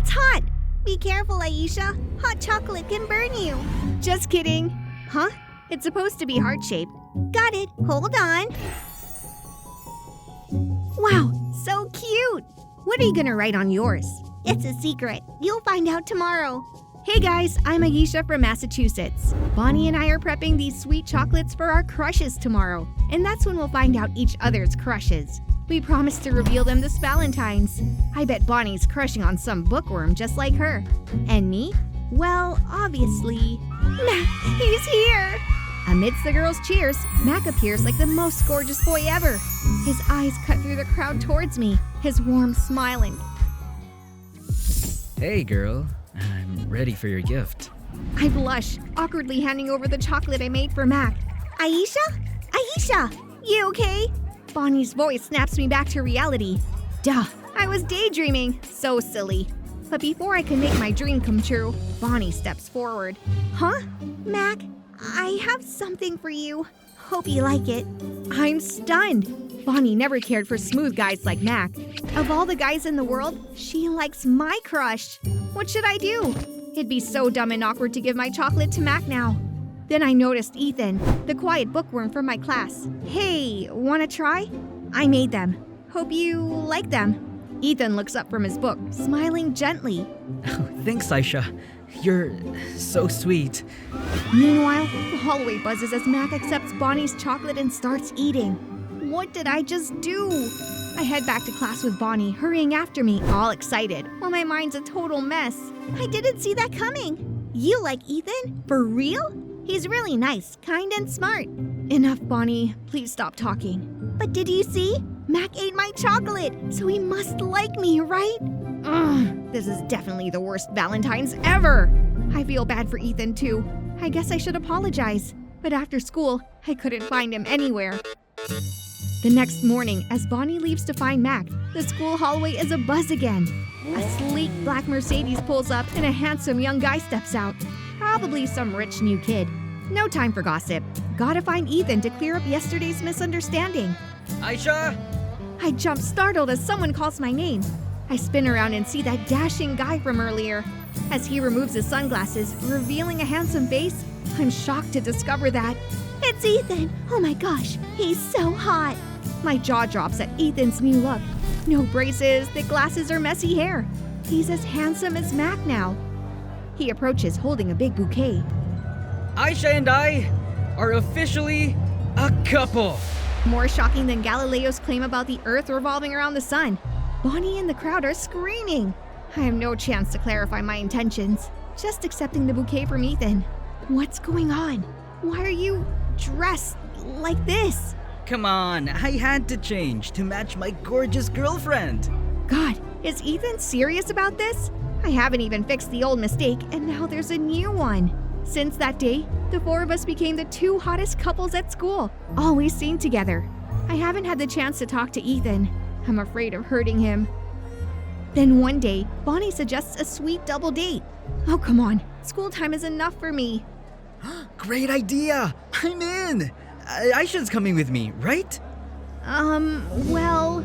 That's hot! Be careful, Aisha. Hot chocolate can burn you. Just kidding. Huh? It's supposed to be heart-shaped. Got it. Hold on. Wow, so cute. What are you gonna write on yours? It's a secret. You'll find out tomorrow. Hey guys, I'm Aisha from Massachusetts. Bonnie and I are prepping these sweet chocolates for our crushes tomorrow, and that's when we'll find out each other's crushes. We promised to reveal them this Valentine's. I bet Bonnie's crushing on some bookworm just like her. And me? Well, obviously... Mac, he's here! Amidst the girls' cheers, Mac appears like the most gorgeous boy ever. His eyes cut through the crowd towards me, his warm smiling. Hey girl, I'm ready for your gift. I blush, awkwardly handing over the chocolate I made for Mac. Aisha? Aisha, you okay? Bonnie's voice snaps me back to reality. Duh, I was daydreaming. So silly. But before I can make my dream come true, Bonnie steps forward. Huh? Mac, I have something for you. Hope you like it. I'm stunned. Bonnie never cared for smooth guys like Mac. Of all the guys in the world, she likes my crush. What should I do? It'd be so dumb and awkward to give my chocolate to Mac now. Then I noticed Ethan, the quiet bookworm from my class. Hey, wanna try? I made them. Hope you like them. Ethan looks up from his book, smiling gently. Oh, thanks, Aisha. You're so sweet. Meanwhile, the hallway buzzes as Mac accepts Bonnie's chocolate and starts eating. What did I just do? I head back to class with Bonnie, hurrying after me, all excited, while my mind's a total mess. I didn't see that coming. You like Ethan? For real? He's really nice, kind, and smart. Enough, Bonnie. Please stop talking. But did you see? Mac ate my chocolate, so he must like me, right? Ugh, this is definitely the worst Valentine's ever. I feel bad for Ethan, too. I guess I should apologize. But after school, I couldn't find him anywhere. The next morning, as Bonnie leaves to find Mac, the school hallway is abuzz again. A sleek black Mercedes pulls up and a handsome young guy steps out. Probably some rich new kid. No time for gossip. Gotta find Ethan to clear up yesterday's misunderstanding. Aisha! I jump startled as someone calls my name. I spin around and see that dashing guy from earlier. As he removes his sunglasses, revealing a handsome face, I'm shocked to discover that it's Ethan! Oh my gosh, he's so hot! My jaw drops at Ethan's new look. No braces, thick glasses, or messy hair. He's as handsome as Mac now. He approaches holding a big bouquet. Aisha and I are officially a couple. More shocking than Galileo's claim about the Earth revolving around the sun. Bonnie and the crowd are screaming. I have no chance to clarify my intentions. Just accepting the bouquet from Ethan. What's going on? Why are you dressed like this? Come on, I had to change to match my gorgeous girlfriend. God, is Ethan serious about this? I haven't even fixed the old mistake, and now there's a new one. Since that day, the four of us became the two hottest couples at school, always seen together. I haven't had the chance to talk to Ethan. I'm afraid of hurting him. Then one day, Bonnie suggests a sweet double date. Oh, come on. School time is enough for me. Great idea! I'm in! Aisha's coming with me, right? Well...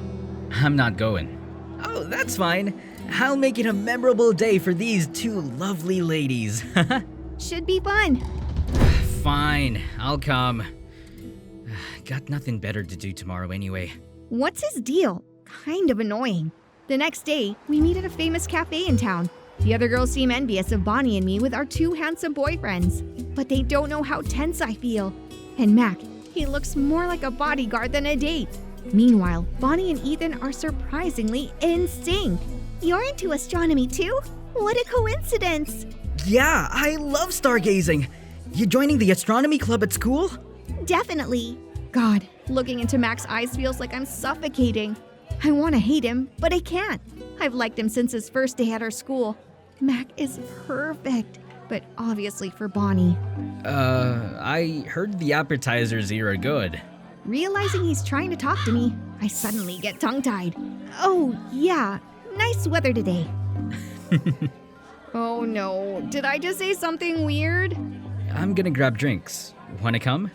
I'm not going. Oh, that's fine. I'll make it a memorable day for these two lovely ladies. Should be fun. Fine, I'll come. Got nothing better to do tomorrow anyway. What's his deal? Kind of annoying. The next day, we meet at a famous cafe in town. The other girls seem envious of Bonnie and me with our two handsome boyfriends. But they don't know how tense I feel. And Mac, he looks more like a bodyguard than a date. Meanwhile, Bonnie and Ethan are surprisingly in sync. You're into astronomy too? What a coincidence! Yeah, I love stargazing. You joining the astronomy club at school? Definitely. God, looking into Mac's eyes feels like I'm suffocating. I want to hate him, but I can't. I've liked him since his first day at our school. Mac is perfect, but obviously for Bonnie. I heard the appetizers here are good. Realizing he's trying to talk to me, I suddenly get tongue-tied. Oh, yeah, nice weather today. Oh no, did I just say something weird? I'm gonna grab drinks. Wanna come?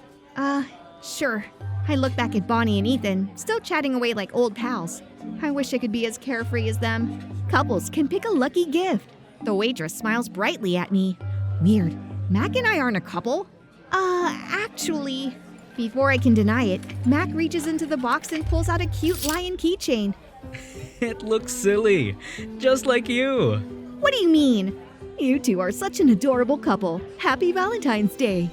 Sure. I look back at Bonnie and Ethan, still chatting away like old pals. I wish I could be as carefree as them. couples can pick a lucky gift. The waitress smiles brightly at me. Weird. Mac and I aren't a couple. Actually. Before I can deny it, Mac reaches into the box and pulls out a cute lion keychain. It looks silly, just like you. What do you mean? You two are such an adorable couple. Happy Valentine's Day.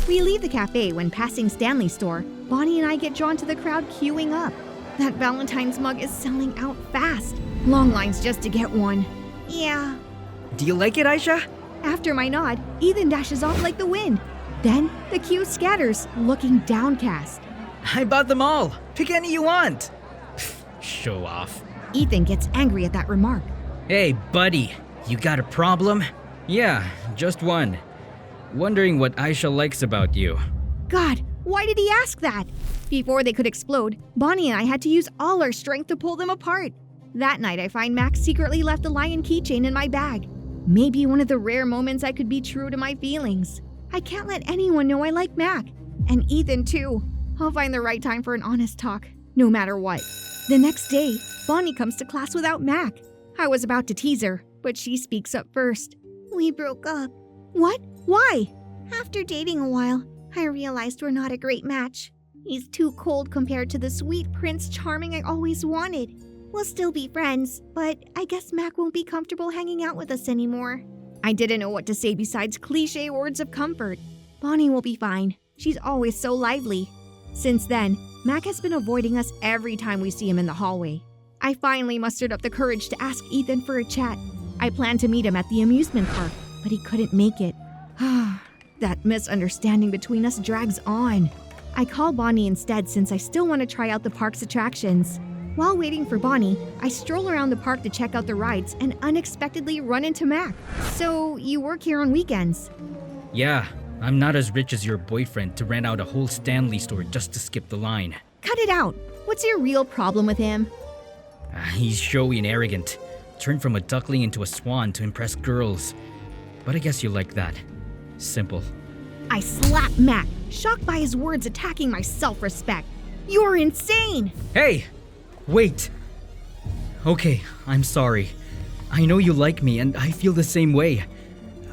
We leave the cafe when passing Stanley's store. Bonnie and I get drawn to the crowd queuing up. That Valentine's mug is selling out fast. Long lines just to get one. Yeah. Do you like it, Aisha? After my nod, Ethan dashes off like the wind. Then the queue scatters, looking downcast. I bought them all. Pick any you want. Show off. Ethan gets angry at that remark. Hey, buddy, you got a problem? Yeah, just one. Wondering what Aisha likes about you. God, why did he ask that? Before they could explode, Bonnie and I had to use all our strength to pull them apart. That night, I find Max secretly left a lion keychain in my bag. Maybe one of the rare moments I could be true to my feelings. I can't let anyone know I like Mac. And Ethan, too. I'll find the right time for an honest talk, no matter what. The next day, Bonnie comes to class without Mac. I was about to tease her, but she speaks up first. We broke up. What? Why? After dating a while, I realized we're not a great match. He's too cold compared to the sweet Prince Charming I always wanted. We'll still be friends, but I guess Mac won't be comfortable hanging out with us anymore. I didn't know what to say besides cliché words of comfort. Bonnie will be fine. She's always so lively. Since then, Mac has been avoiding us every time we see him in the hallway. I finally mustered up the courage to ask Ethan for a chat. I planned to meet him at the amusement park, but he couldn't make it. That misunderstanding between us drags on. I call Bonnie instead since I still want to try out the park's attractions. While waiting for Bonnie, I stroll around the park to check out the rides and unexpectedly run into Mac. So, you work here on weekends? Yeah, I'm not as rich as your boyfriend to rent out a whole Stanley store just to skip the line. Cut it out. What's your real problem with him? He's showy and arrogant. Turned from a duckling into a swan to impress girls. But I guess you like that. Simple. I slap Mac, shocked by his words attacking my self-respect. You're insane! Hey! Wait! Okay, I'm sorry. I know you like me and I feel the same way.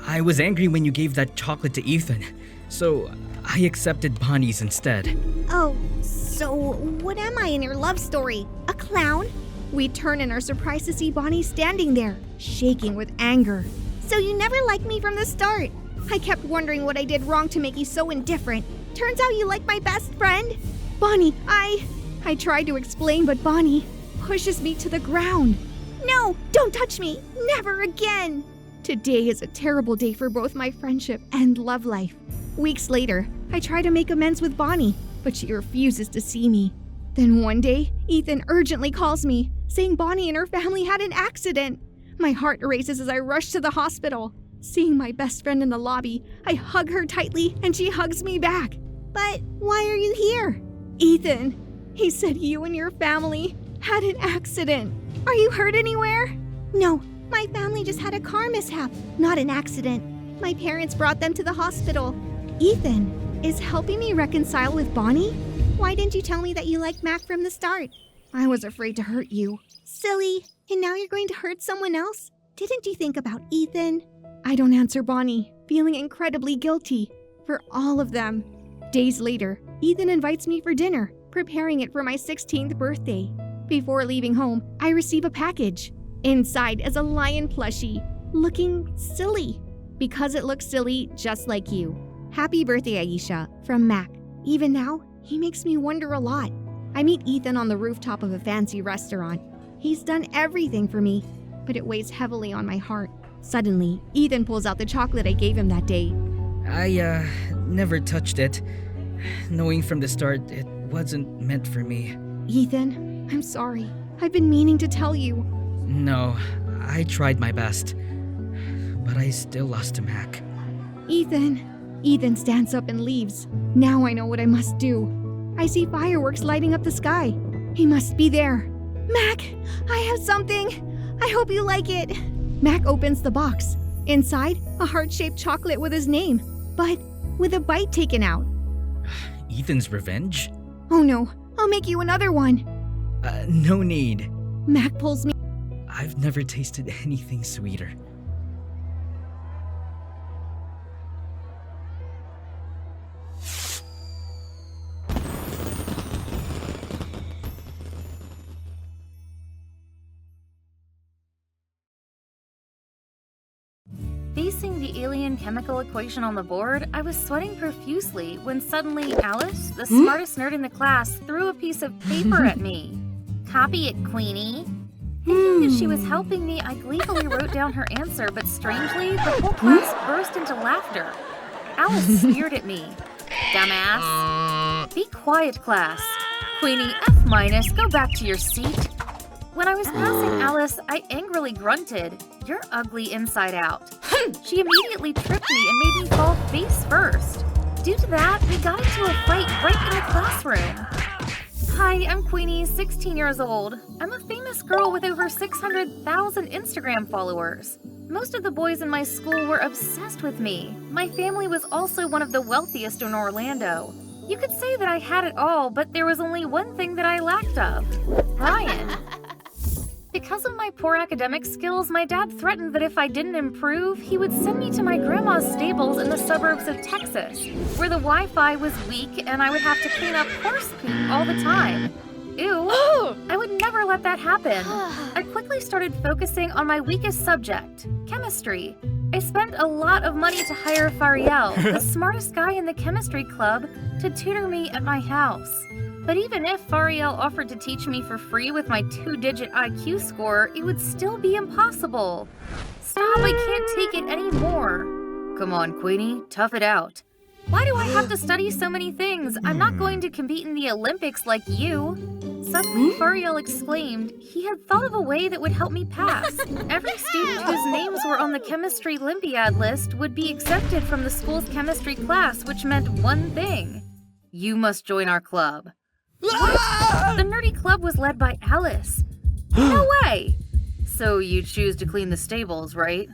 I was angry when you gave that chocolate to Ethan, so I accepted Bonnie's instead. Oh, so what am I in your love story? A clown? We turn and are surprised to see Bonnie standing there, shaking with anger. So you never liked me from the start. I kept wondering what I did wrong to make you so indifferent. Turns out you like my best friend. Bonnie, I tried to explain, but Bonnie pushes me to the ground. No, don't touch me. Never again. Today is a terrible day for both my friendship and love life. Weeks later, I try to make amends with Bonnie, but she refuses to see me. Then one day, Ethan urgently calls me, saying Bonnie and her family had an accident. My heart races as I rush to the hospital. Seeing my best friend in the lobby, I hug her tightly and she hugs me back. But why are you here? Ethan, he said you and your family had an accident. Are you hurt anywhere? No, my family just had a car mishap, not an accident. My parents brought them to the hospital. Ethan is helping me reconcile with Bonnie? Why didn't you tell me that you liked Mac from the start? I was afraid to hurt you. Silly, and now you're going to hurt someone else? Didn't you think about Ethan? I don't answer Bonnie, feeling incredibly guilty for all of them. Days later, Ethan invites me for dinner, preparing it for my 16th birthday. Before leaving home, I receive a package. Inside is a lion plushie, looking silly. Because it looks silly, just like you. Happy birthday, Aisha, from Mac. Even now, he makes me wonder a lot. I meet Ethan on the rooftop of a fancy restaurant. He's done everything for me, but it weighs heavily on my heart. Suddenly, Ethan pulls out the chocolate I gave him that day. I, never touched it. Knowing from the start it wasn't meant for me. Ethan, I'm sorry. I've been meaning to tell you. No, I tried my best. But I still lost to Mac. Ethan stands up and leaves. Now I know what I must do. I see fireworks lighting up the sky. He must be there. Mac, I have something. I hope you like it. Mac opens the box. Inside, a heart-shaped chocolate with his name, but with a bite taken out. Ethan's revenge? Oh no, I'll make you another one. No need. Mac pulls me. I've never tasted anything sweeter. Facing the alien chemical equation on the board, I was sweating profusely when suddenly Alice, the smartest nerd in the class, threw a piece of paper at me. "Copy it, Queenie." Thinking that she was helping me, I gleefully wrote down her answer, but strangely, the whole class burst into laughter. Alice sneered at me. "Dumbass." "Be quiet, class." "Queenie, F-, go back to your seat." When I was passing Alice, I angrily grunted, "You're ugly inside out." She immediately tripped me and made me fall face first. Due to that, we got into a fight right in the classroom. Hi, I'm Queenie, 16 years old. I'm a famous girl with over 600,000 Instagram followers. Most of the boys in my school were obsessed with me. My family was also one of the wealthiest in Orlando. You could say that I had it all, but there was only one thing that I lacked of: Brian. Because of my poor academic skills, my dad threatened that if I didn't improve, he would send me to my grandma's stables in the suburbs of Texas, where the Wi-Fi was weak and I would have to clean up horse poop all the time. Ew, I would never let that happen. I quickly started focusing on my weakest subject, chemistry. I spent a lot of money to hire Fariel, the smartest guy in the chemistry club, to tutor me at my house. But even if Fariel offered to teach me for free with my 2-digit IQ score, it would still be impossible. Stop, I can't take it anymore. Come on, Queenie, tough it out. Why do I have to study so many things? I'm not going to compete in the Olympics like you. Suddenly, Fariel exclaimed he had thought of a way that would help me pass. Every student whose names were on the chemistry Olympiad list would be exempted from the school's chemistry class, which meant one thing: you must join our club. What? The nerdy club was led by Alice. No way! So you choose to clean the stables, right?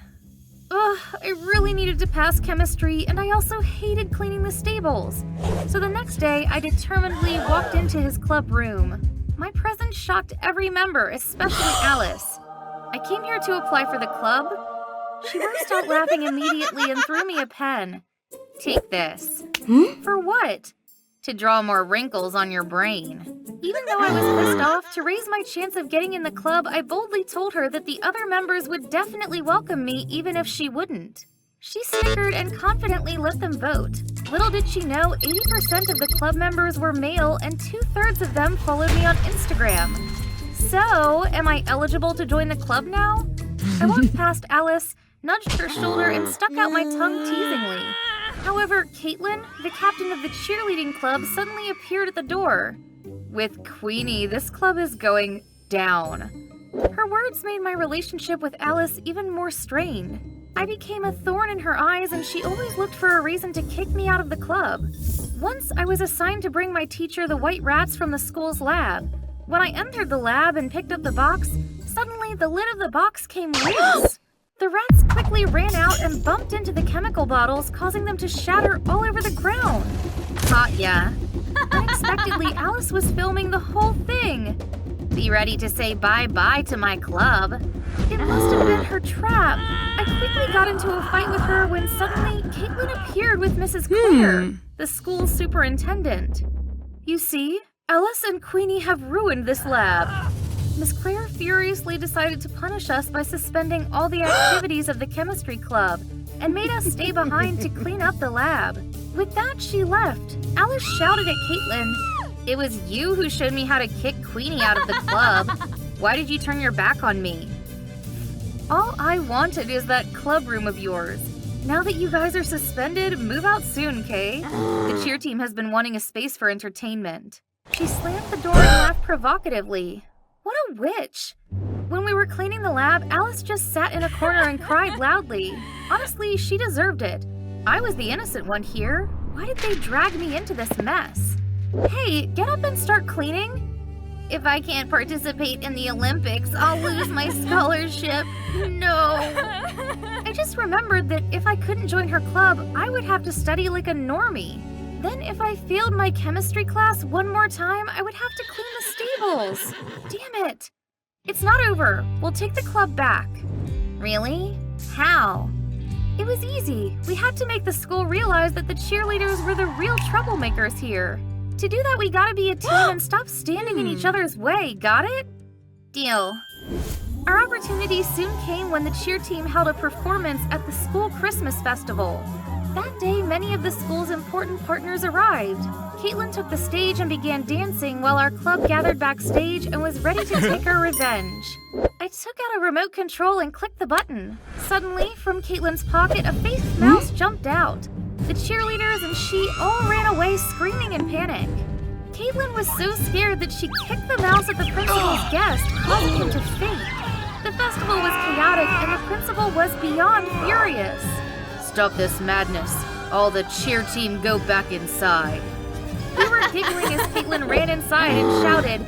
Ugh, I really needed to pass chemistry, and I also hated cleaning the stables. So the next day, I determinedly walked into his club room. My presence shocked every member, especially Alice. I came here to apply for the club. She burst out laughing immediately and threw me a pen. Take this. For what? To draw more wrinkles on your brain. Even though I was pissed off, to raise my chance of getting in the club, I boldly told her that the other members would definitely welcome me even if she wouldn't. She snickered and confidently let them vote. Little did she know, 80% of the club members were male and 2/3 of them followed me on Instagram. So, am I eligible to join the club now? I walked past Alice, nudged her shoulder, and stuck out my tongue teasingly. However, Caitlin, the captain of the cheerleading club, suddenly appeared at the door. With Queenie, this club is going down. Her words made my relationship with Alice even more strained. I became a thorn in her eyes, and she always looked for a reason to kick me out of the club. Once, I was assigned to bring my teacher the white rats from the school's lab. When I entered the lab and picked up the box, suddenly the lid of the box came loose. The rats quickly ran out and bumped into the chemical bottles, causing them to shatter all over the ground. Caught ya. Unexpectedly, Alice was filming the whole thing. Be ready to say bye-bye to my club. It must have been her trap. I quickly got into a fight with her when suddenly Caitlin appeared with Mrs. Claire, the school superintendent. You see, Alice and Queenie have ruined this lab. Miss Claire furiously decided to punish us by suspending all the activities of the chemistry club and made us stay behind to clean up the lab. With that, she left. Alice shouted at Caitlin, "It was you who showed me how to kick Queenie out of the club. Why did you turn your back on me?" All I wanted is that club room of yours. Now that you guys are suspended, move out soon, Kay. The cheer team has been wanting a space for entertainment. She slammed the door and laughed provocatively. What a witch! When we were cleaning the lab, Alice just sat in a corner and cried loudly. Honestly, she deserved it. I was the innocent one here. Why did they drag me into this mess? Hey, get up and start cleaning. If I can't participate in the Olympics, I'll lose my scholarship. No. I just remembered that if I couldn't join her club, I would have to study like a normie. Then if I failed my chemistry class one more time, I would have to clean the stables. Damn it. It's not over. We'll take the club back. Really? How? It was easy. We had to make the school realize that the cheerleaders were the real troublemakers here. To do that, we gotta be a team and stop standing in each other's way, got it? Deal. Our opportunity soon came when the cheer team held a performance at the school Christmas festival. That day, many of the school's important partners arrived. Caitlin took the stage and began dancing while our club gathered backstage and was ready to take our revenge. I took out a remote control and clicked the button. Suddenly, from Caitlin's pocket, a faced mouse jumped out. The cheerleaders and she all ran away screaming in panic. Caitlin was so scared that she kicked the mouse at the principal's guest, causing him to faint. The festival was chaotic and the principal was beyond furious. Stop this madness. All the cheer team go back inside. We were giggling as Caitlin ran inside and shouted,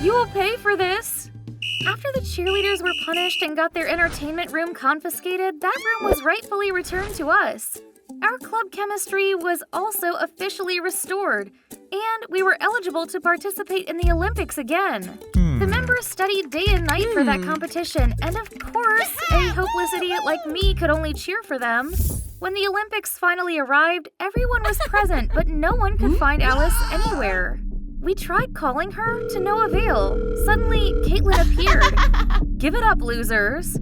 "You will pay for this!" After the cheerleaders were punished and got their entertainment room confiscated, that room was rightfully returned to us. Our club chemistry was also officially restored, and we were eligible to participate in the Olympics again. The members studied day and night for that competition, and of course, a hopeless idiot like me could only cheer for them. When the Olympics finally arrived, everyone was present, but no one could find Alice anywhere. We tried calling her to no avail. Suddenly, Caitlin appeared. Give it up, losers.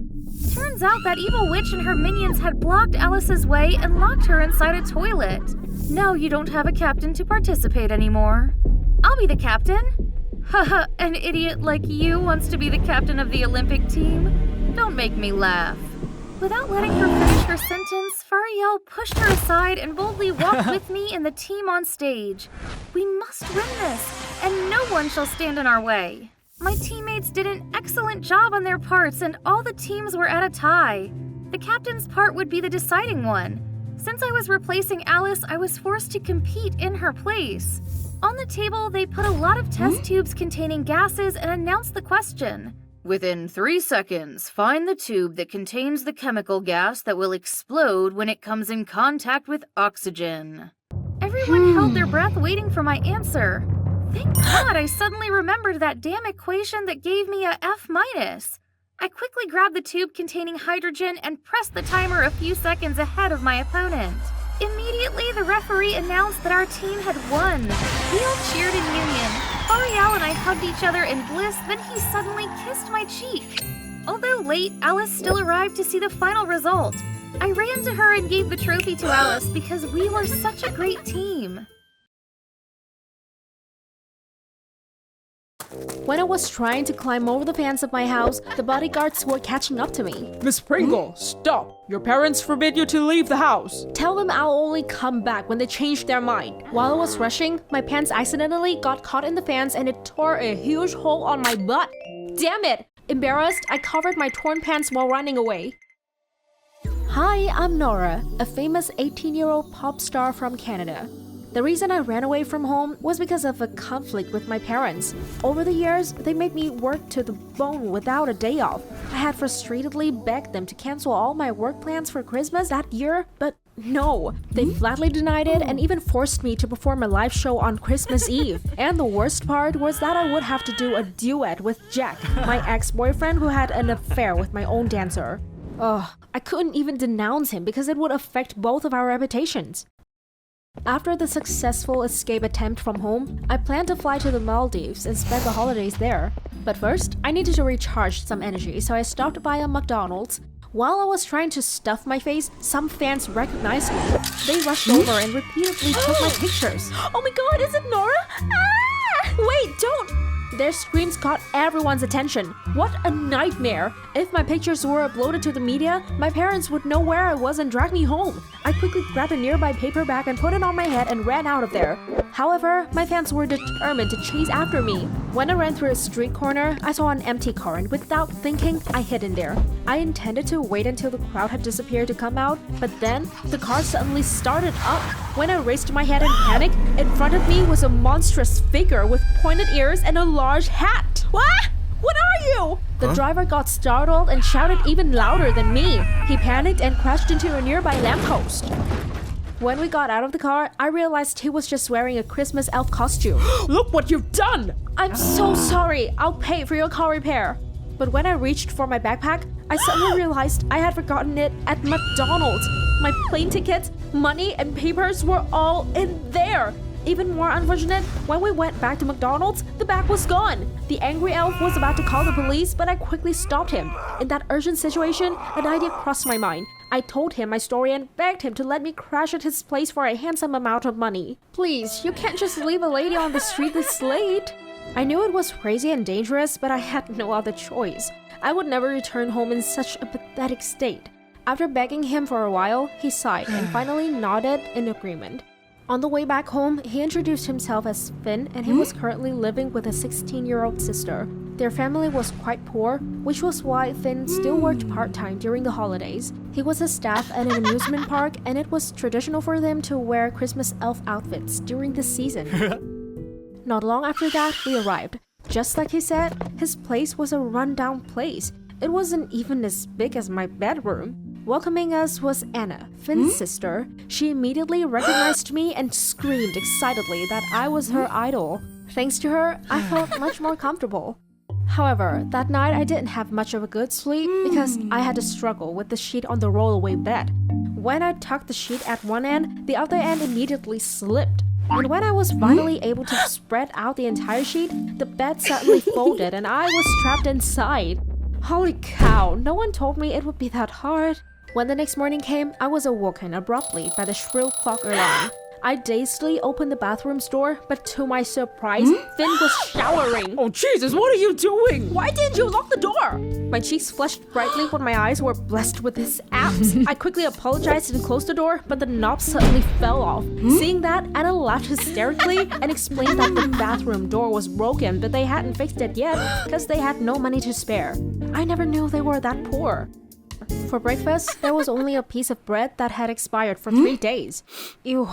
Turns out that evil witch and her minions had blocked Alice's way and locked her inside a toilet. Now you don't have a captain to participate anymore. I'll be the captain. Haha, an idiot like you wants to be the captain of the Olympic team? Don't make me laugh. Without letting her finish her sentence, Fariel pushed her aside and boldly walked with me and the team on stage. We must win this, and no one shall stand in our way. My teammates did an excellent job on their parts, and all the teams were at a tie. The captain's part would be the deciding one. Since I was replacing Alice, I was forced to compete in her place. On the table, they put a lot of test tubes containing gases and announced the question. Within 3 seconds, find the tube that contains the chemical gas that will explode when it comes in contact with oxygen. Everyone held their breath waiting for my answer. Thank God I suddenly remembered that damn equation that gave me a F-. I quickly grabbed the tube containing hydrogen and pressed the timer a few seconds ahead of my opponent. Immediately, the referee announced that our team had won. We all cheered in union. Ariel and I hugged each other in bliss, then he suddenly kissed my cheek. Although late, Alice still arrived to see the final result. I ran to her and gave the trophy to Alice because we were such a great team. When I was trying to climb over the fence of my house, the bodyguards were catching up to me. Miss Pringle, stop! Your parents forbid you to leave the house. Tell them I'll only come back when they change their mind. While I was rushing, my pants accidentally got caught in the fence and it tore a huge hole on my butt. Damn it! Embarrassed, I covered my torn pants while running away. Hi, I'm Nora, a famous 18-year-old pop star from Canada. The reason I ran away from home was because of a conflict with my parents. Over the years, they made me work to the bone without a day off. I had frustratedly begged them to cancel all my work plans for Christmas that year, but no. They flatly denied it and even forced me to perform a live show on Christmas Eve. And the worst part was that I would have to do a duet with Jack, my ex-boyfriend who had an affair with my own dancer. Ugh, I couldn't even denounce him because it would affect both of our reputations. After the successful escape attempt from home, I planned to fly to the Maldives and spend the holidays there. But first, I needed to recharge some energy, so I stopped by a McDonald's. While I was trying to stuff my face, some fans recognized me. They rushed over and repeatedly took my pictures. Oh my god, is it Nora? Ah! Wait, don't! Their screams caught everyone's attention. What a nightmare! If my pictures were uploaded to the media, my parents would know where I was and drag me home. I quickly grabbed a nearby paper bag and put it on my head and ran out of there. However, my fans were determined to chase after me. When I ran through a street corner, I saw an empty car and without thinking, I hid in there. I intended to wait until the crowd had disappeared to come out, but then the car suddenly started up. When I raised my head in panic, in front of me was a monstrous figure with pointed ears and a large hat. What? What are you? The driver got startled and shouted even louder than me. He panicked and crashed into a nearby lamppost. When we got out of the car, I realized he was just wearing a Christmas elf costume. Look what you've done! I'm so sorry. I'll pay for your car repair. But when I reached for my backpack, I suddenly realized I had forgotten it at McDonald's. My plane tickets, money, and papers were all in there. Even more unfortunate, when we went back to McDonald's, the bag was gone. The angry elf was about to call the police, but I quickly stopped him. In that urgent situation, an idea crossed my mind. I told him my story and begged him to let me crash at his place for a handsome amount of money. Please, you can't just leave a lady on the street this late. I knew it was crazy and dangerous, but I had no other choice. I would never return home in such a pathetic state. After begging him for a while, he sighed and finally nodded in agreement. On the way back home, he introduced himself as Finn, and he was currently living with a 16-year-old sister. Their family was quite poor, which was why Finn still worked part-time during the holidays. He was a staff at an amusement park, and it was traditional for them to wear Christmas elf outfits during the season. Not long after that, we arrived. Just like he said, his place was a run-down place. It wasn't even as big as my bedroom. Welcoming us was Anna, Finn's sister. She immediately recognized me and screamed excitedly that I was her idol. Thanks to her, I felt much more comfortable. However, that night I didn't have much of a good sleep because I had to struggle with the sheet on the rollaway bed. When I tucked the sheet at one end, the other end immediately slipped. And when I was finally able to spread out the entire sheet, the bed suddenly folded and I was trapped inside. Holy cow, no one told me it would be that hard. When the next morning came, I was awoken abruptly by the shrill clock alarm. I dazedly opened the bathroom's door, but to my surprise, Finn was showering. Oh Jesus, what are you doing? Why didn't you lock the door? My cheeks flushed brightly when my eyes were blessed with his abs. I quickly apologized and closed the door, but the knob suddenly fell off. Seeing that, Anna laughed hysterically and explained that the bathroom door was broken, but they hadn't fixed it yet because they had no money to spare. I never knew they were that poor. For breakfast, there was only a piece of bread that had expired for 3 days. Ew.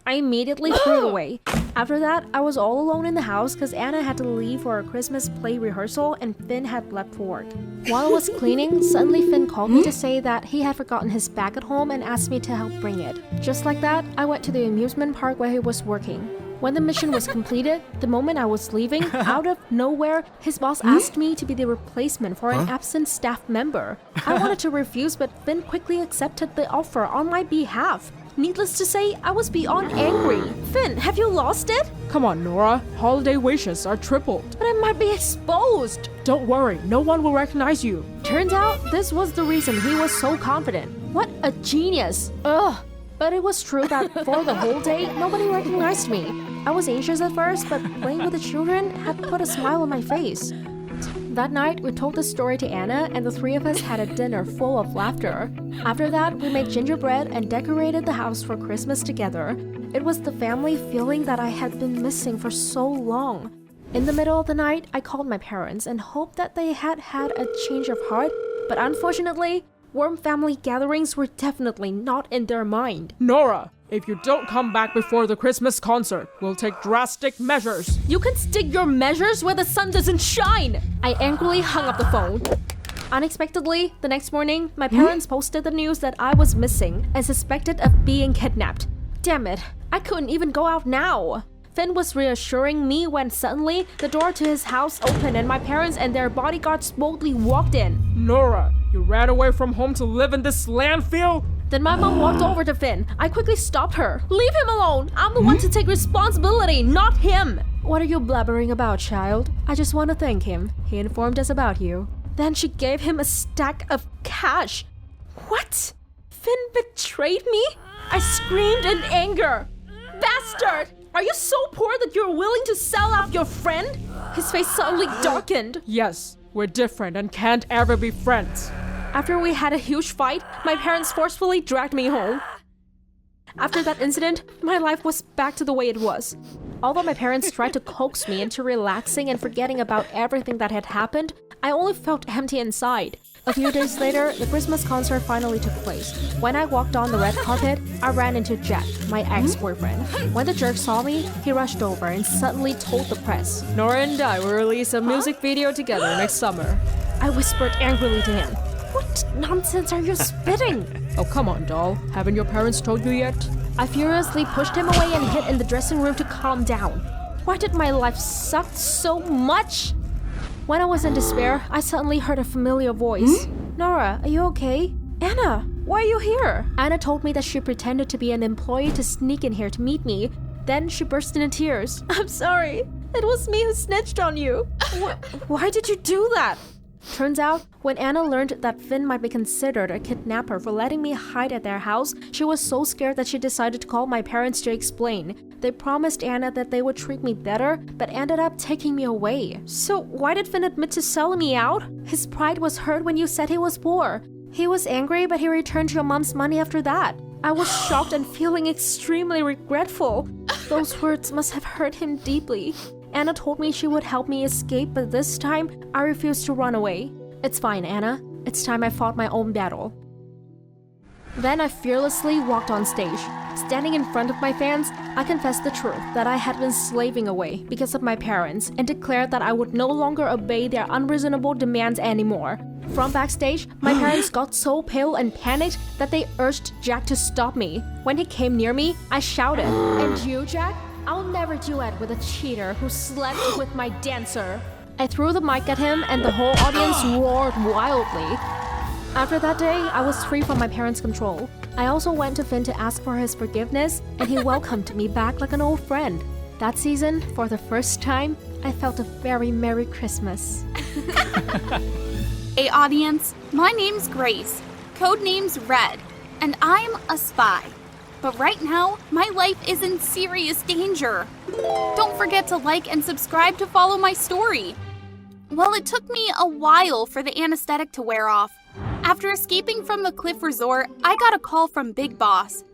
I immediately threw it away. After that, I was all alone in the house because Anna had to leave for a Christmas play rehearsal and Finn had left for work. While I was cleaning, suddenly Finn called me to say that he had forgotten his bag at home and asked me to help bring it. Just like that, I went to the amusement park where he was working. When the mission was completed, the moment I was leaving, out of nowhere, his boss asked me to be the replacement for an absent staff member. I wanted to refuse, but Finn quickly accepted the offer on my behalf. Needless to say, I was beyond angry. Finn, have you lost it? Come on, Nora. Holiday wishes are tripled. But I might be exposed. Don't worry, no one will recognize you. Turns out, this was the reason he was so confident. What a genius. Ugh. But it was true that for the whole day, nobody recognized me. I was anxious at first, but playing with the children had put a smile on my face. That night, we told the story to Anna, and the three of us had a dinner full of laughter. After that, we made gingerbread and decorated the house for Christmas together. It was the family feeling that I had been missing for so long. In the middle of the night, I called my parents and hoped that they had had a change of heart, but unfortunately, warm family gatherings were definitely not in their mind. Nora, if you don't come back before the Christmas concert, we'll take drastic measures. You can stick your measures where the sun doesn't shine! I angrily hung up the phone. Unexpectedly, the next morning, my parents posted the news that I was missing and suspected of being kidnapped. Damn it, I couldn't even go out now. Finn was reassuring me when suddenly the door to his house opened and my parents and their bodyguards boldly walked in. Nora, you ran away from home to live in this landfill? Then my mom walked over to Finn. I quickly stopped her. Leave him alone! I'm the one to take responsibility, not him! What are you blabbering about, child? I just want to thank him. He informed us about you. Then she gave him a stack of cash. What? Finn betrayed me? I screamed in anger. Bastard! Are you so poor that you're willing to sell out your friend? His face suddenly darkened. Yes, we're different and can't ever be friends. After we had a huge fight, my parents forcefully dragged me home. After that incident, my life was back to the way it was. Although my parents tried to coax me into relaxing and forgetting about everything that had happened, I only felt empty inside. A few days later, the Christmas concert finally took place. When I walked on the red carpet, I ran into Jack, my ex-boyfriend. When the jerk saw me, he rushed over and suddenly told the press. Nora and I will release a music video together next summer. I whispered angrily to him. What nonsense are you spitting? Oh, come on, doll. Haven't your parents told you yet? I furiously pushed him away and hid in the dressing room to calm down. Why did my life suck so much? When I was in despair, I suddenly heard a familiar voice. Nora, are you okay? Anna, why are you here? Anna told me that she pretended to be an employee to sneak in here to meet me. Then she burst into tears. I'm sorry. It was me who snitched on you. Why did you do that? Turns out, when Anna learned that Finn might be considered a kidnapper for letting me hide at their house, she was so scared that she decided to call my parents to explain. They promised Anna that they would treat me better, but ended up taking me away. So why did Finn admit to selling me out? His pride was hurt when you said he was poor. He was angry, but he returned your mom's money after that. I was shocked and feeling extremely regretful. Those words must have hurt him deeply. Anna told me she would help me escape, but this time, I refused to run away. It's fine, Anna. It's time I fought my own battle. Then I fearlessly walked on stage. Standing in front of my fans, I confessed the truth that I had been slaving away because of my parents and declared that I would no longer obey their unreasonable demands anymore. From backstage, my parents got so pale and panicked that they urged Jack to stop me. When he came near me, I shouted, "And you, Jack? I'll never duet with a cheater who slept with my dancer." I threw the mic at him and the whole audience roared wildly. After that day, I was free from my parents' control. I also went to Finn to ask for his forgiveness, and he welcomed me back like an old friend. That season, for the first time, I felt a very Merry Christmas. Hey audience, my name's Grace, codename's Red, and I'm a spy. But right now, my life is in serious danger. Don't forget to like and subscribe to follow my story. Well, it took me a while for the anesthetic to wear off. After escaping from the Cliff Resort, I got a call from Big Boss.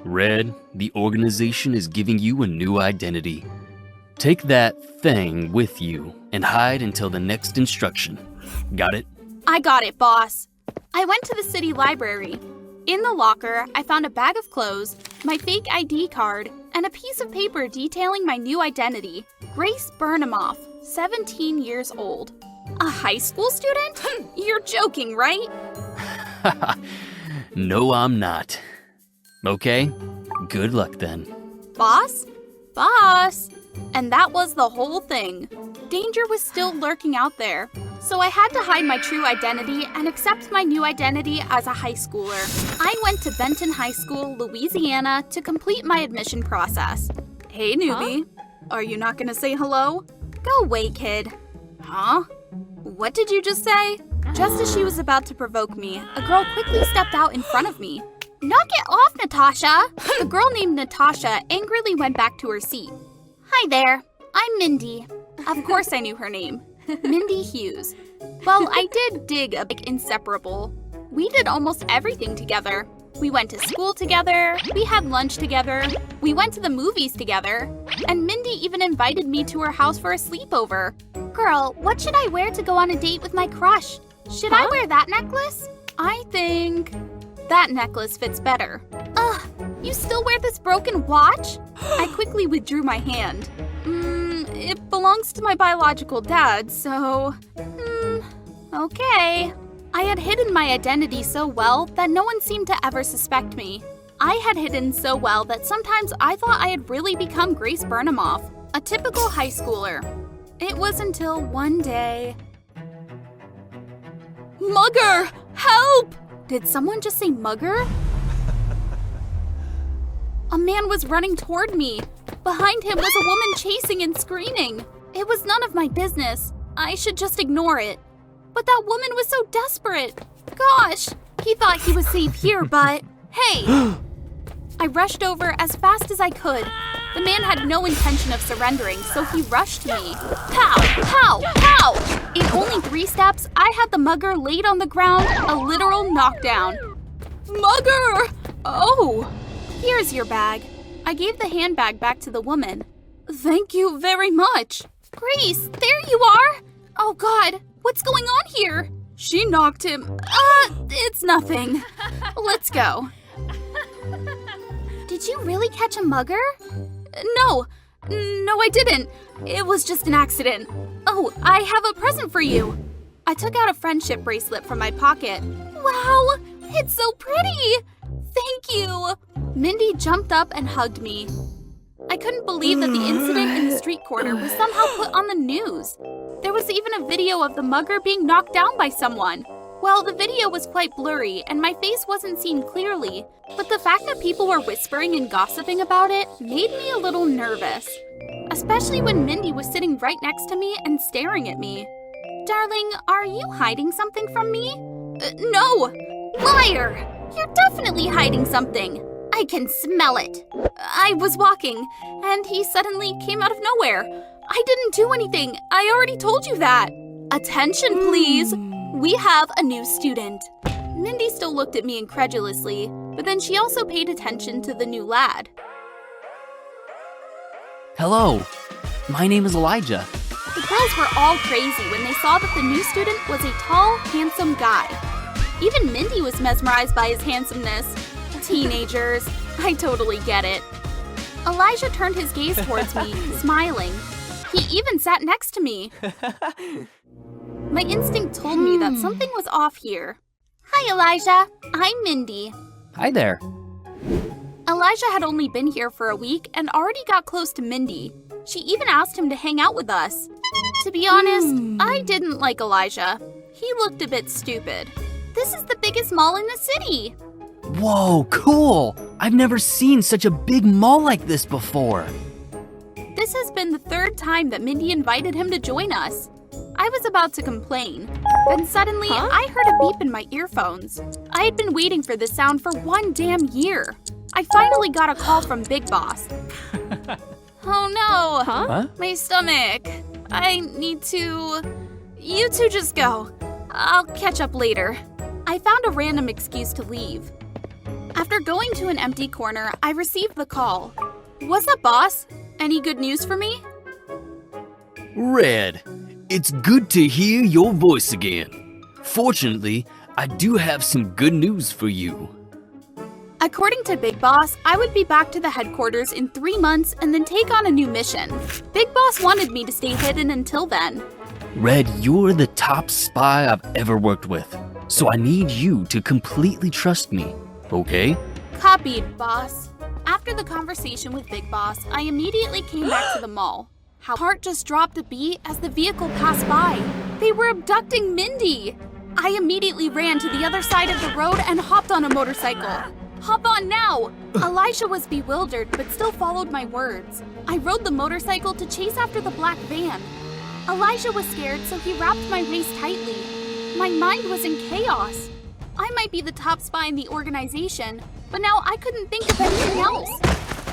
Red, the organization is giving you a new identity. Take that thing with you and hide until the next instruction. Got it? I got it, boss. I went to the city library. In the locker, I found a bag of clothes, my fake ID card, and a piece of paper detailing my new identity, Grace Burnhamoff, 17 years old. A high school student? You're joking, right? No, I'm not. Okay, good luck then. Boss? Boss! And that was the whole thing. Danger was still lurking out there, so I had to hide my true identity and accept my new identity as a high schooler. I went to Benton High School, Louisiana to complete my admission process. Hey, newbie. Are you not gonna say hello? Go away, kid. Huh? What did you just say? Just as she was about to provoke me, a girl quickly stepped out in front of me. Knock it off, Natasha! The girl named Natasha angrily went back to her seat. Hi there, I'm Mindy. Of course I knew her name. Mindy Hughes. Well, I did dig a bit inseparable. We did almost everything together. We went to school together, we had lunch together, we went to the movies together, and Mindy even invited me to her house for a sleepover. Girl, what should I wear to go on a date with my crush? Should I wear that necklace? I think that necklace fits better. Ugh, you still wear this broken watch? I quickly withdrew my hand. It belongs to my biological dad, so... okay. I had hidden my identity so well that no one seemed to ever suspect me. I had hidden so well that sometimes I thought I had really become Grace Burnhamoff, a typical high schooler. It was until one day... Mugger! Help! Did someone just say mugger? A man was running toward me. Behind him was a woman chasing and screaming. It was none of my business. I should just ignore it. But that woman was so desperate. Gosh, he thought he was safe here, but hey! I rushed over as fast as I could. The man had no intention of surrendering, so he rushed me. Pow! Pow! Pow! In only 3 steps, I had the mugger laid on the ground, a literal knockdown. Mugger! Oh! Here's your bag. I gave the handbag back to the woman. Thank you very much. Grace, there you are! Oh God, what's going on here? She knocked him. It's nothing. Let's go. Did you really catch a mugger? No, I didn't. It was just an accident. Oh, I have a present for you. I took out a friendship bracelet from my pocket. Wow, it's so pretty. Thank you. Mindy jumped up and hugged me. I couldn't believe that the incident in the street corner was somehow put on the news. There was even a video of the mugger being knocked down by someone. Well, the video was quite blurry and my face wasn't seen clearly, but the fact that people were whispering and gossiping about it made me a little nervous. Especially when Mindy was sitting right next to me and staring at me. Darling, are you hiding something from me? No! Liar! You're definitely hiding something. I can smell it. I was walking, and he suddenly came out of nowhere. I didn't do anything. I already told you that. Attention, please. We have a new student. Mindy still looked at me incredulously, but then she also paid attention to the new lad. Hello, my name is Elijah. The girls were all crazy when they saw that the new student was a tall, handsome guy. Even Mindy was mesmerized by his handsomeness. Teenagers, I totally get it. Elijah turned his gaze towards me, smiling. He even sat next to me. My instinct told me that something was off here. Hi, Elijah. I'm Mindy. Hi there. Elijah had only been here for a week and already got close to Mindy. She even asked him to hang out with us. To be honest, I didn't like Elijah. He looked a bit stupid. This is the biggest mall in the city. Whoa, cool! I've never seen such a big mall like this before. This has been the third time that Mindy invited him to join us. I was about to complain. Then suddenly, I heard a beep in my earphones. I had been waiting for this sound for 1 damn year. I finally got a call from Big Boss. Oh no! Huh? My stomach. I need to... You two just go. I'll catch up later. I found a random excuse to leave. After going to an empty corner, I received the call. What's up, boss? Any good news for me? Red, it's good to hear your voice again. Fortunately, I do have some good news for you. According to Big Boss, I would be back to the headquarters in 3 months and then take on a new mission. Big Boss wanted me to stay hidden until then. Red, you're the top spy I've ever worked with, so I need you to completely trust me, okay? Copied, boss. After the conversation with Big Boss, I immediately came back to the mall. My heart just dropped a beat as the vehicle passed by. They were abducting Mindy. I immediately ran to the other side of the road and hopped on a motorcycle. Hop on now! Elijah was bewildered but still followed my words. I rode the motorcycle to chase after the black van. Elijah was scared, so he wrapped my waist tightly. My mind was in chaos. I might be the top spy in the organization, but now I couldn't think of anything else.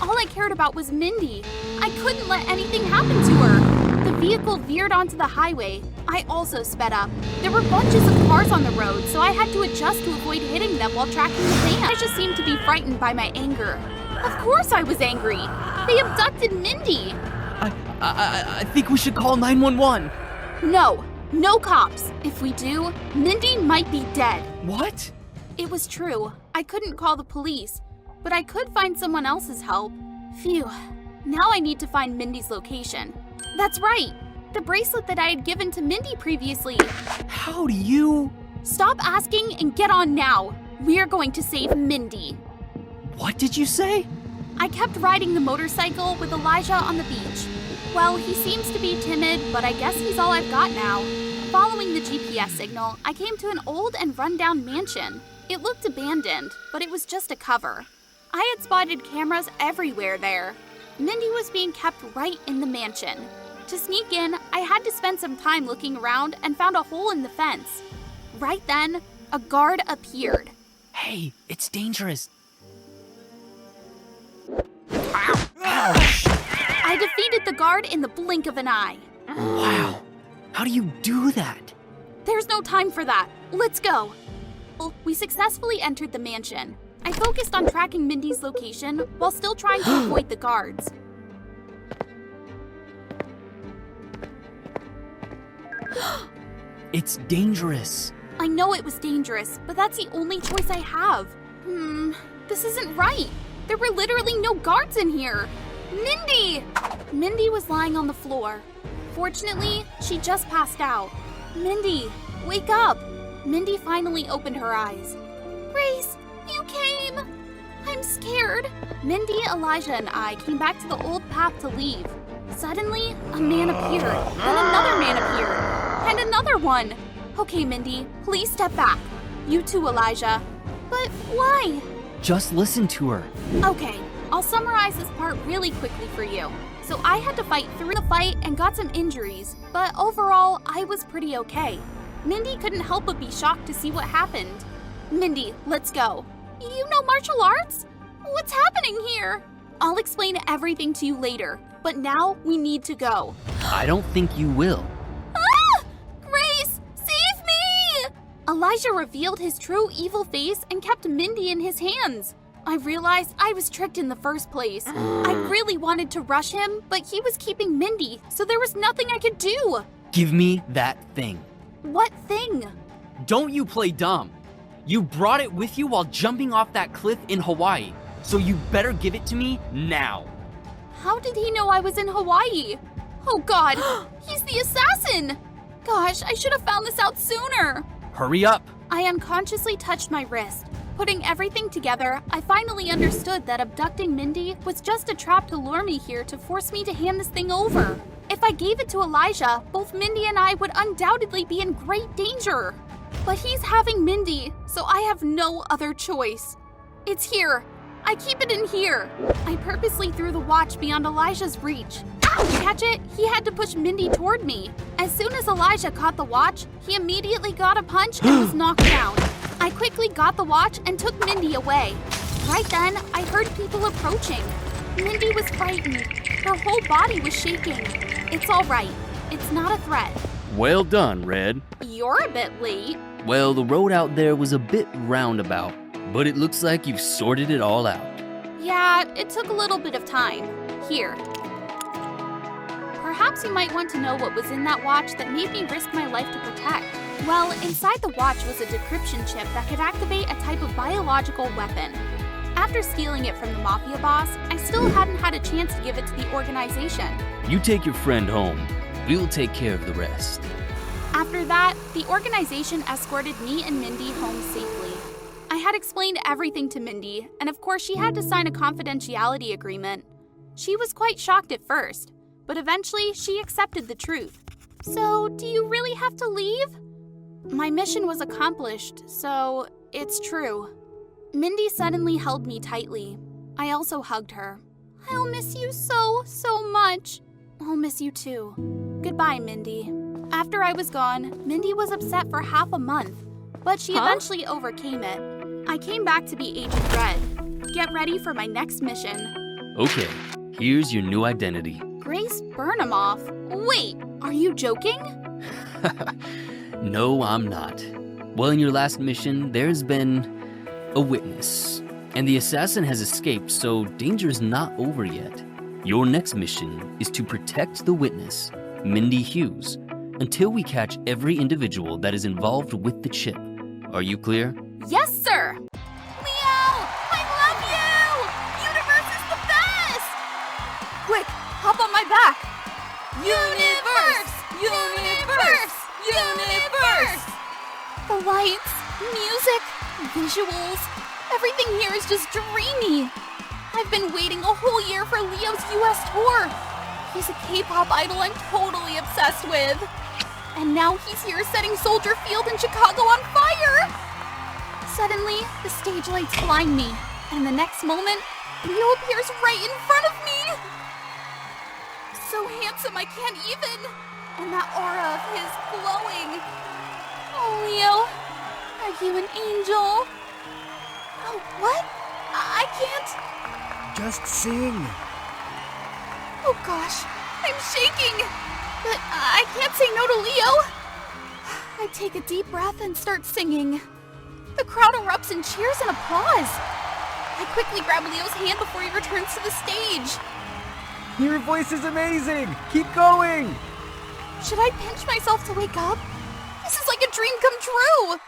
All I cared about was Mindy. I couldn't let anything happen to her. The vehicle veered onto the highway. I also sped up. There were bunches of cars on the road, so I had to adjust to avoid hitting them while tracking the van. I just seemed to be frightened by my anger. Of course I was angry. They abducted Mindy. I think we should call 911. No cops. If we do, Mindy might be dead. What? It was true. I couldn't call the police, but I could find someone else's help. Phew. Now I need to find Mindy's location. That's right. The bracelet that I had given to Mindy previously. How do you... Stop asking and get on now. We're going to save Mindy. What did you say? I kept riding the motorcycle with Elijah on the beach. Well, he seems to be timid, but I guess he's all I've got now. Following the GPS signal, I came to an old and rundown mansion. It looked abandoned, but it was just a cover. I had spotted cameras everywhere there. Mindy was being kept right in the mansion. To sneak in, I had to spend some time looking around and found a hole in the fence. Right then, a guard appeared. Hey, it's dangerous. I defeated the guard in the blink of an eye. Wow. How do you do that? There's no time for that. Let's go. We successfully entered the mansion. I focused on tracking Mindy's location while still trying to avoid the guards. It's dangerous. I know it was dangerous, but that's the only choice I have. This isn't right. There were literally no guards in here. Mindy! Mindy was lying on the floor. Fortunately, she just passed out. Mindy, wake up! Mindy finally opened her eyes. Grace, you came! I'm scared. Mindy, Elijah, and I came back to the old path to leave. Suddenly, a man appeared, then another man appeared, and another one. Okay, Mindy, please step back. You too, Elijah. But why? Just listen to her. Okay, I'll summarize this part really quickly for you. So I had to fight through the fight and got some injuries, but overall, I was pretty okay. Mindy couldn't help but be shocked to see what happened. Mindy, let's go. You know martial arts? What's happening here? I'll explain everything to you later, but now we need to go. I don't think you will. Ah! Grace, save me! Elijah revealed his true evil face and kept Mindy in his hands. I realized I was tricked in the first place. I really wanted to rush him, but he was keeping Mindy, so there was nothing I could do. Give me that thing. What thing? Don't you play dumb. You brought it with you while jumping off that cliff in Hawaii, so you better give it to me now. How did he know I was in Hawaii? Oh God, he's the assassin! Gosh, I should have found this out sooner. Hurry up. I unconsciously touched my wrist. Putting everything together, I finally understood that abducting Mindy was just a trap to lure me here to force me to hand this thing over. If I gave it to Elijah, both Mindy and I would undoubtedly be in great danger. But he's having Mindy, so I have no other choice. It's here. I keep it in here. I purposely threw the watch beyond Elijah's reach. To catch it, he had to push Mindy toward me. As soon as Elijah caught the watch, he immediately got a punch and was knocked down. I quickly got the watch and took Mindy away. Right then, I heard people approaching. Mindy was frightened. Her whole body was shaking. It's all right. It's not a threat. Well done, Red. You're a bit late. Well, the road out there was a bit roundabout, but it looks like you've sorted it all out. Yeah, it took a little bit of time. Here. Perhaps you might want to know what was in that watch that made me risk my life to protect. Well, inside the watch was a decryption chip that could activate a type of biological weapon. After stealing it from the mafia boss, I still hadn't had a chance to give it to the organization. You take your friend home. We'll take care of the rest. After that, the organization escorted me and Mindy home safely. I had explained everything to Mindy, and of course she had to sign a confidentiality agreement. She was quite shocked at first, but eventually she accepted the truth. So, do you really have to leave? My mission was accomplished, so it's true. Mindy suddenly held me tightly. I also hugged her. I'll miss you so much. I'll miss you too. Goodbye, Mindy. After I was gone, Mindy was upset for half a month, but she eventually overcame it. I came back to be Agent Red. Get ready for my next mission. Okay, here's your new identity. Grace Burnhamoff? Wait, are you joking? No, I'm not. Well, in your last mission, there's been a witness, and the assassin has escaped, so danger is not over yet. Your next mission is to protect the witness, Mindy Hughes, until we catch every individual that is involved with the chip. Are you clear? Yes, sir! Leo! I love you! Universe is the best! Quick, hop on my back! Universe! Universe! Universe! The lights, music, visuals, everything here is just dreamy. I've been waiting a whole year for Leo's US tour. He's a K-pop idol I'm totally obsessed with. And now he's here setting Soldier Field in Chicago on fire! Suddenly, the stage lights blind me, and the next moment, Leo appears right in front of me! So handsome I can't even! And that aura of his glowing. Oh, Leo, are you an angel? Oh, what? I can't... Just sing. Oh gosh, I'm shaking! But I can't say no to Leo. I take a deep breath and start singing. The crowd erupts in cheers and applause. I quickly grab Leo's hand before he returns to the stage. Your voice is amazing. Keep going. Should I pinch myself to wake up? This is like a dream come true.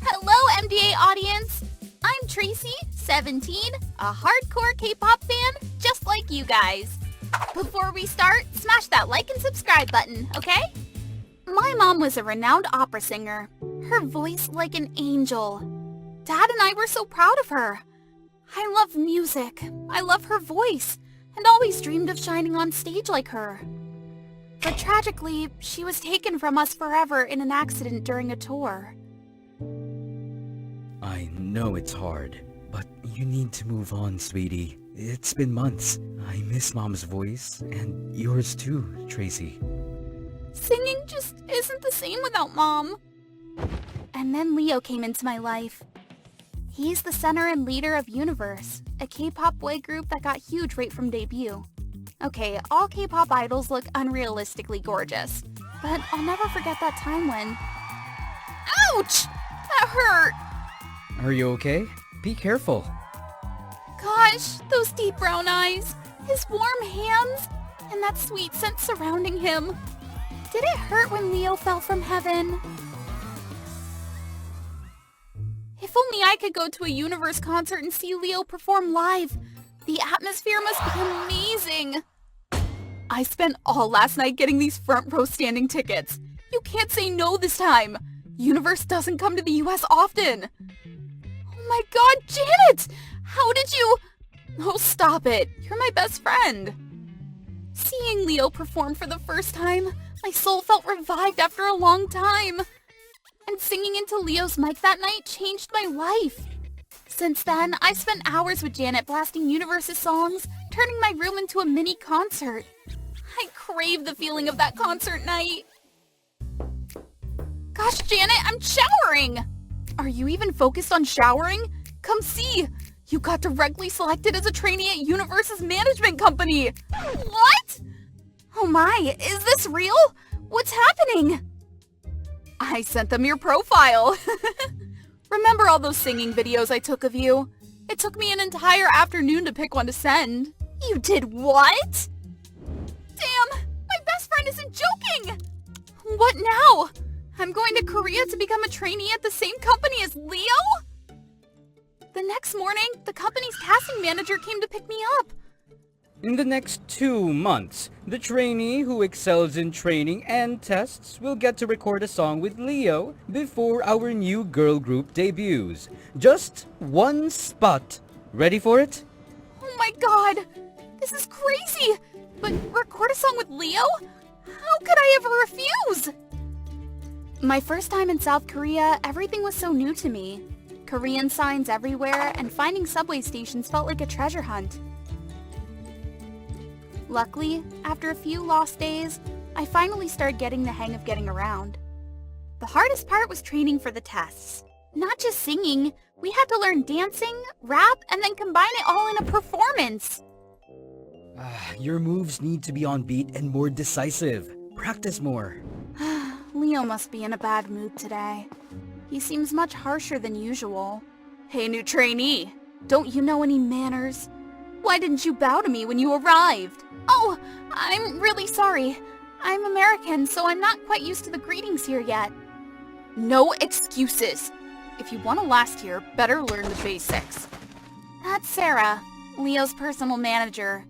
Hello, MDA audience. I'm Tracy, 17, a hardcore K-pop fan, just like you guys. Before we start, smash that like and subscribe button, okay? My mom was a renowned opera singer. Her voice like an angel. Dad and I were so proud of her. I love music. I love her voice. and always dreamed of shining on stage like her. But tragically, she was taken from us forever in an accident during a tour. I know it's hard, but you need to move on, sweetie. It's been months. I miss Mom's voice, and yours too, Tracy. Singing just isn't the same without Mom. And then Leo came into my life. He's the center and leader of Universe, a K-pop boy group that got huge right from debut. Okay, all K-pop idols look unrealistically gorgeous, but I'll never forget that time when... Ouch! That hurt! Are you okay? Be careful. Gosh, those deep brown eyes, his warm hands, and that sweet scent surrounding him. Did it hurt when Leo fell from heaven? If only I could go to a Universe concert and see Leo perform live. The atmosphere must be amazing. I spent all last night getting these front row standing tickets. You can't say no this time. Universe doesn't come to the US often. Oh my god, Janet! How did you... Oh, stop it. You're my best friend. Seeing Leo perform for the first time, my soul felt revived after a long time. And singing into Leo's mic that night changed my life. Since then, I've spent hours with Janet blasting Universe's songs, turning my room into a mini concert. I crave the feeling of that concert night. Gosh, Janet, I'm showering! Are you even focused on showering? Come see! You got directly selected as a trainee at Universe's management company! What? Oh my, is this real? What's happening? I sent them your profile. Remember all those singing videos I took of you? It took me an entire afternoon to pick one to send. You did what? Damn, my best friend isn't joking! What now? I'm going to Korea to become a trainee at the same company as Leo? The next morning, the company's casting manager came to pick me up. In the next 2 months, the trainee who excels in training and tests will get to record a song with Leo before our new girl group debuts. Just 1 spot. Ready for it? Oh my god, this is crazy! But record a song with Leo? How could I ever refuse? My first time in South Korea, everything was so new to me. Korean signs everywhere, and finding subway stations felt like a treasure hunt. Luckily, after a few lost days, I finally started getting the hang of getting around. The hardest part was training for the tests. Not just singing, we had to learn dancing, rap, and then combine it all in a performance. Your moves need to be on beat and more decisive. Practice more. Leo must be in a bad mood today. He seems much harsher than usual. Hey, new trainee, don't you know any manners? Why didn't you bow to me when you arrived? Oh, I'm really sorry. I'm American, so I'm not quite used to the greetings here yet. No excuses. If you want to last here, better learn the basics. That's Sarah, Leo's personal manager.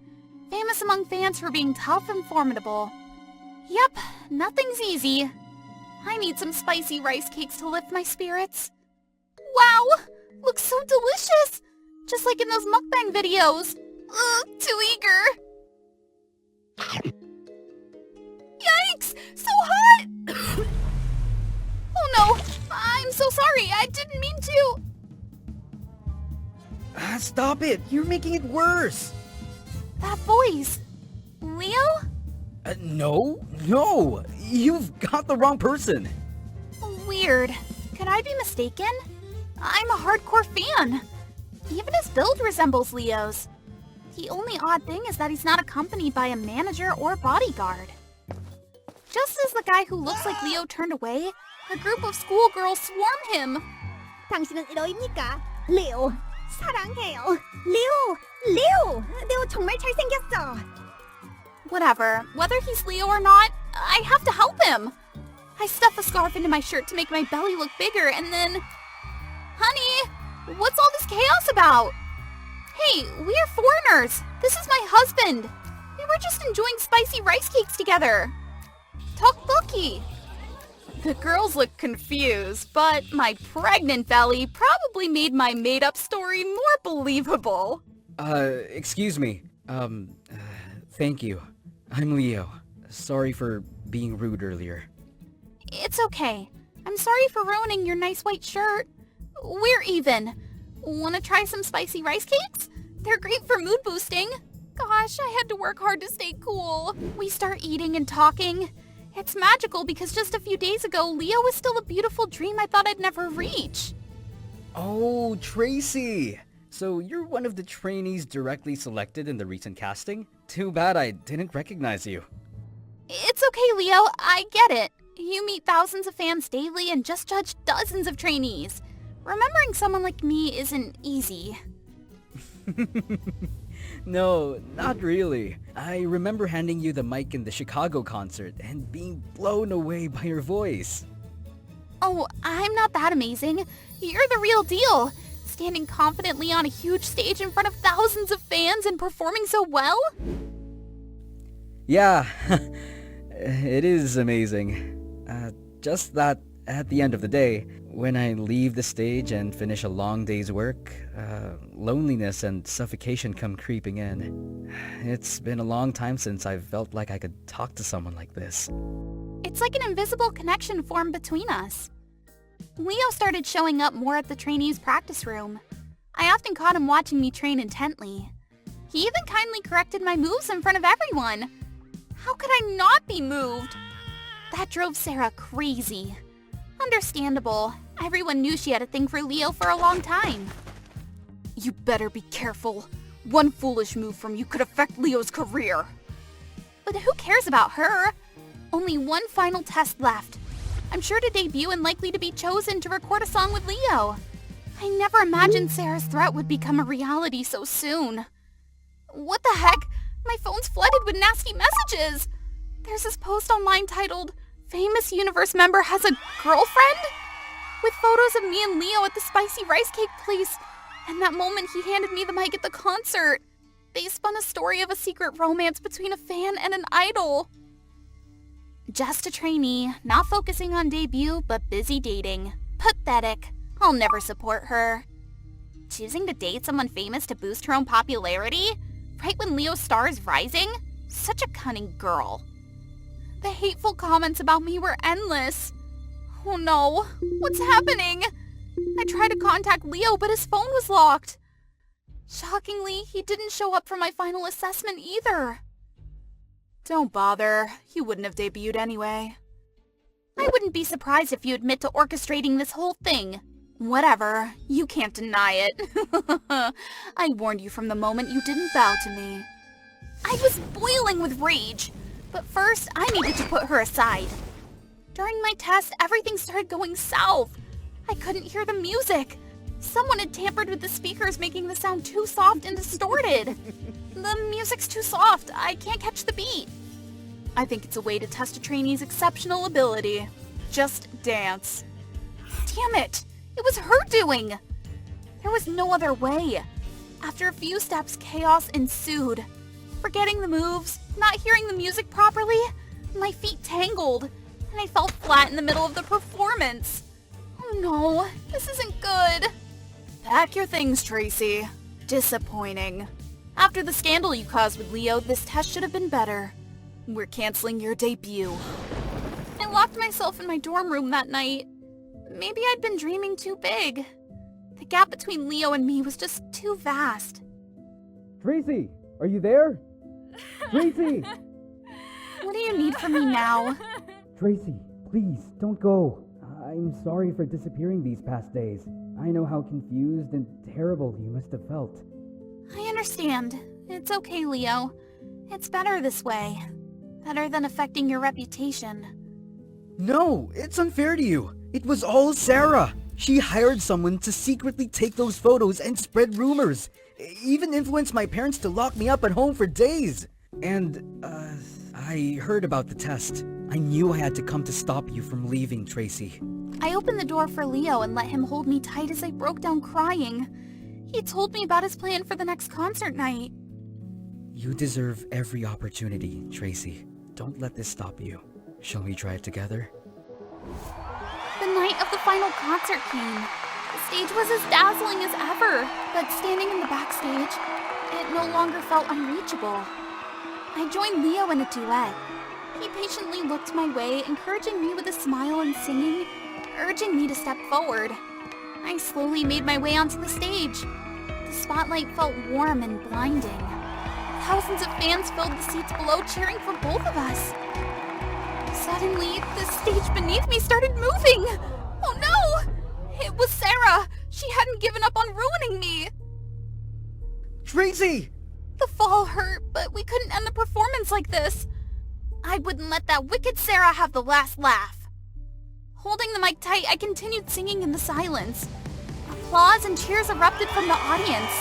Famous among fans for being tough and formidable. Yep, nothing's easy. I need some spicy rice cakes to lift my spirits. Wow, looks so delicious! Just like in those mukbang videos. Ugh, too eager. Yikes, so hot! Oh no, I'm so sorry, I didn't mean to. Stop it! You're making it worse! That voice. Leo? No! You've got the wrong person! Weird. Could I be mistaken? I'm a hardcore fan. Even his build resembles Leo's. The only odd thing is that he's not accompanied by a manager or bodyguard. Just as the guy who looks like Leo turned away, a group of schoolgirls swarm him. 당신은 이러입니까? 레오, 사랑해요. 레오, 정말 잘생겼어. Whatever. Whether he's Leo or not, I have to help him. I stuff a scarf into my shirt to make my belly look bigger, and then... Honey, what's all this chaos about? Hey, we are foreigners. This is my husband. We were just enjoying spicy rice cakes together. Tteokbokki. The girls look confused, but my pregnant belly probably made my made-up story more believable. Excuse me. Um, uh, Thank you. I'm Leo. Sorry for being rude earlier. It's okay. I'm sorry for ruining your nice white shirt. We're even. Wanna try some spicy rice cakes? They're great for mood boosting. Gosh, I had to work hard to stay cool. We start eating and talking. It's magical because just a few days ago, Leo was still a beautiful dream I thought I'd never reach. Oh, Tracy! So you're one of the trainees directly selected in the recent casting? Too bad I didn't recognize you. It's okay, Leo. I get it. You meet thousands of fans daily and just judge dozens of trainees. Remembering someone like me isn't easy. No, not really. I remember handing you the mic in the Chicago concert and being blown away by your voice. Oh, I'm not that amazing. You're the real deal. Standing confidently on a huge stage in front of thousands of fans and performing so well? Yeah, it is amazing. Just that at the end of the day, when I leave the stage and finish a long day's work, loneliness and suffocation come creeping in. It's been a long time since I've felt like I could talk to someone like this. It's like an invisible connection formed between us. Leo started showing up more at the trainees' practice room. I often caught him watching me train intently. He even kindly corrected my moves in front of everyone. How could I not be moved? That drove Sarah crazy. Understandable. Everyone knew she had a thing for Leo for a long time. You better be careful. One foolish move from you could affect Leo's career. But who cares about her? Only one final test left. I'm sure to debut and likely to be chosen to record a song with Leo. I never imagined Sarah's threat would become a reality so soon. What the heck? My phone's flooded with nasty messages. There's this post online titled, "Famous Universe Member Has a Girlfriend?" with photos of me and Leo at the spicy rice cake place, and that moment he handed me the mic at the concert. They spun a story of a secret romance between a fan and an idol. Just a trainee, not focusing on debut, but busy dating. Pathetic. I'll never support her. Choosing to date someone famous to boost her own popularity? Right when Leo's star is rising? Such a cunning girl. The hateful comments about me were endless. Oh no, what's happening? I tried to contact Leo, but his phone was locked. Shockingly, he didn't show up for my final assessment either. Don't bother. You wouldn't have debuted anyway. I wouldn't be surprised if you admit to orchestrating this whole thing. Whatever. You can't deny it. I warned you from the moment you didn't bow to me. I was boiling with rage. But first, I needed to put her aside. During my test, everything started going south. I couldn't hear the music. Someone had tampered with the speakers, making the sound too soft and distorted. The music's too soft. I can't catch the beat. I think it's a way to test a trainee's exceptional ability. Just dance. Damn it! It was her doing! There was no other way. After a few steps, chaos ensued. Forgetting the moves, not hearing the music properly, my feet tangled, and I fell flat in the middle of the performance. Oh no, this isn't good. Pack your things, Tracy. Disappointing. After the scandal you caused with Leo, this test should have been better. We're canceling your debut. I locked myself in my dorm room that night. Maybe I'd been dreaming too big. The gap between Leo and me was just too vast. Tracy, are you there? Tracy! What do you need from me now? Tracy, please, don't go. I'm sorry for disappearing these past days. I know how confused and terrible you must have felt. I understand. It's okay, Leo. It's better this way. Better than affecting your reputation. No, it's unfair to you. It was all Sarah. She hired someone to secretly take those photos and spread rumors. Even influenced my parents to lock me up at home for days. And, I heard about the test. I knew I had to come to stop you from leaving, Tracy. I opened the door for Leo and let him hold me tight as I broke down crying. He told me about his plan for the next concert night. You deserve every opportunity, Tracy. Don't let this stop you. Shall we try it together? The night of the final concert came. The stage was as dazzling as ever, but standing in the backstage, it no longer felt unreachable. I joined Leo in a duet. He patiently looked my way, encouraging me with a smile and singing, urging me to step forward. I slowly made my way onto the stage. The spotlight felt warm and blinding. Thousands of fans filled the seats below, cheering for both of us. Suddenly, the stage beneath me started moving! Oh no! It was Sarah! She hadn't given up on ruining me! Tracy! The fall hurt, but we couldn't end the performance like this. I wouldn't let that wicked Sarah have the last laugh. Holding the mic tight, I continued singing in the silence. Applause and cheers erupted from the audience.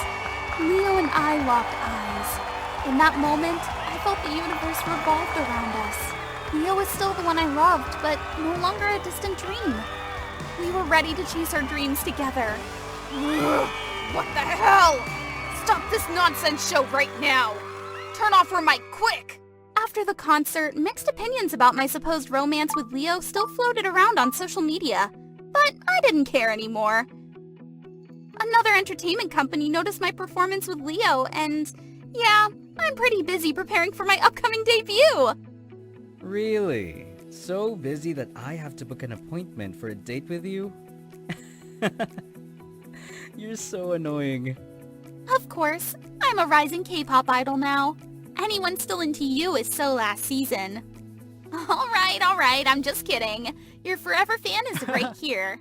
Leo and I locked eyes. In that moment, I felt the universe revolved around us. Leo was still the one I loved, but no longer a distant dream. We were ready to chase our dreams together. Ugh, what the hell? Stop this nonsense show right now! Turn off her mic, quick! After the concert, mixed opinions about my supposed romance with Leo still floated around on social media, but I didn't care anymore. Another entertainment company noticed my performance with Leo, and yeah, I'm pretty busy preparing for my upcoming debut. Really? So busy that I have to book an appointment for a date with you? You're so annoying. Of course, I'm a rising K-pop idol now. Anyone still into you is so last season. All right, I'm just kidding. Your forever fan is right here.